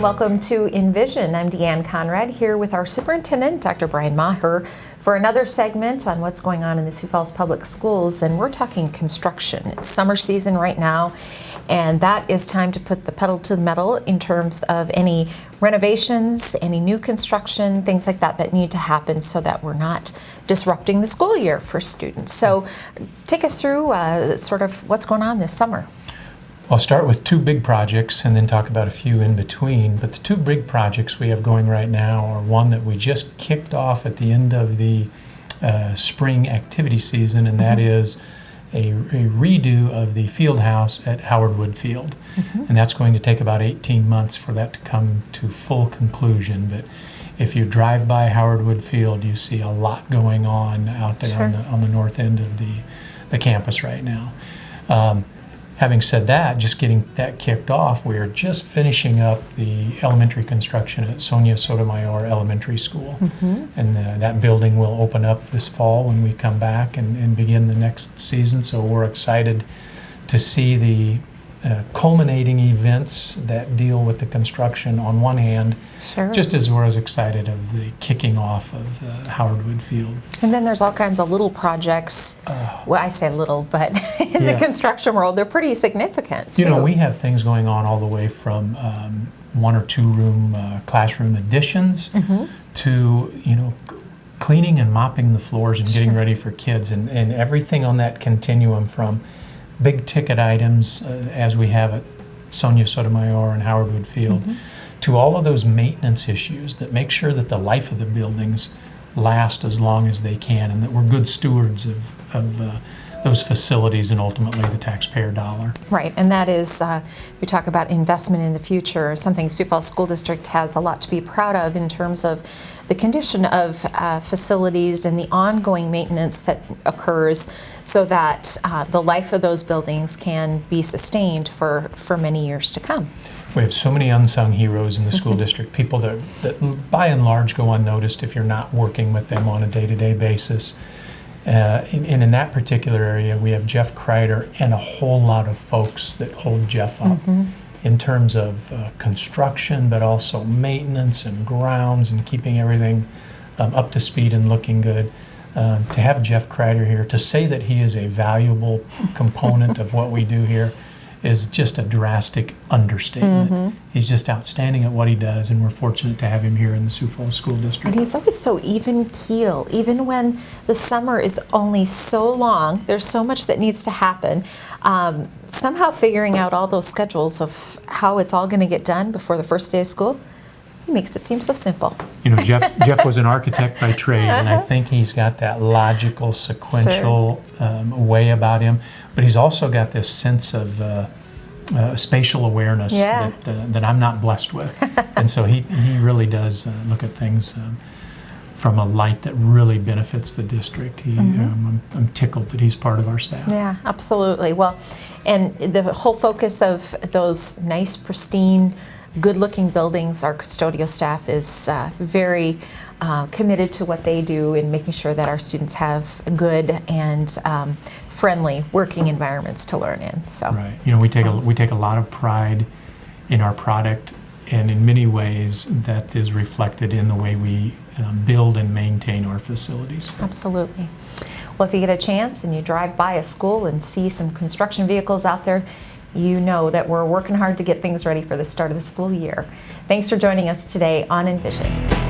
and welcome to Envision. I'm Deanne Conrad here with our superintendent, Dr. Brian Maher, for another segment on what's going on in the Sioux Falls Public Schools, and we're talking construction. It's summer season right now, and that is time to put the pedal to the metal in terms of any renovations, any new construction, things like that that need to happen so that we're not disrupting the school year for students. So take us through sort of what's going on this summer. I'll start with two big projects and then talk about a few in between. But the two big projects we have going right now are one that we just kicked off at the end of the spring activity season, and that is a redo of the field house at Howard Wood Field. And that's going to take about 18 months for that to come to full conclusion. But if you drive by Howard Wood Field, you see a lot going on out there on the north end of the campus right now. Having said that, just getting that kicked off, we are just finishing up the elementary construction at Sonia Sotomayor Elementary School. And that building will open up this fall when we come back and begin the next season. So we're excited to see the culminating events that deal with the construction on one hand, just as we're as excited of the kicking off of Howard Wood Field. And then there's all kinds of little projects. Well, I say little, but in the construction world, they're pretty significant. You know, we have things going on all the way from one or two room classroom additions to, you know, cleaning and mopping the floors and getting ready for kids, and everything on that continuum from big ticket items as we have at Sonia Sotomayor and Howard Wood Field, to all of those maintenance issues that make sure that the life of the buildings last as long as they can, and that we're good stewards of those facilities and ultimately the taxpayer dollar. Right, and that is, we talk about investment in the future, something Sioux Falls School District has a lot to be proud of in terms of the condition of facilities and the ongoing maintenance that occurs so that the life of those buildings can be sustained for many years to come. We have so many unsung heroes in the school district, people that by and large go unnoticed if you're not working with them on a day-to-day basis. And in that particular area, we have Jeff Kreider and a whole lot of folks that hold Jeff up in terms of construction, but also maintenance and grounds and keeping everything up to speed and looking good. To have Jeff Kreider here, to say that he is a valuable component of what we do here is just a drastic understatement. He's just outstanding at what he does, and we're fortunate to have him here in the Sioux Falls School District. And he's always so even keel, even when the summer is only so long, there's so much that needs to happen. Somehow figuring out all those schedules of how it's all going to get done before the first day of school, he makes it seem so simple. You know, Jeff was an architect by trade, and I think he's got that logical, sequential way about him. But he's also got this sense of spatial awareness that I'm not blessed with. And so he really does look at things from a light that really benefits the district. I'm tickled that he's part of our staff. Yeah, absolutely. Well, and the whole focus of those nice, pristine, good-looking buildings, our custodial staff is very committed to what they do in making sure that our students have good and friendly working environments to learn in. So, right. You know, we take a lot of pride in our product, and in many ways that is reflected in the way we build and maintain our facilities. Absolutely. Well, if you get a chance and you drive by a school and see some construction vehicles out there, you know that we're working hard to get things ready for the start of the school year. Thanks for joining us today on Envision.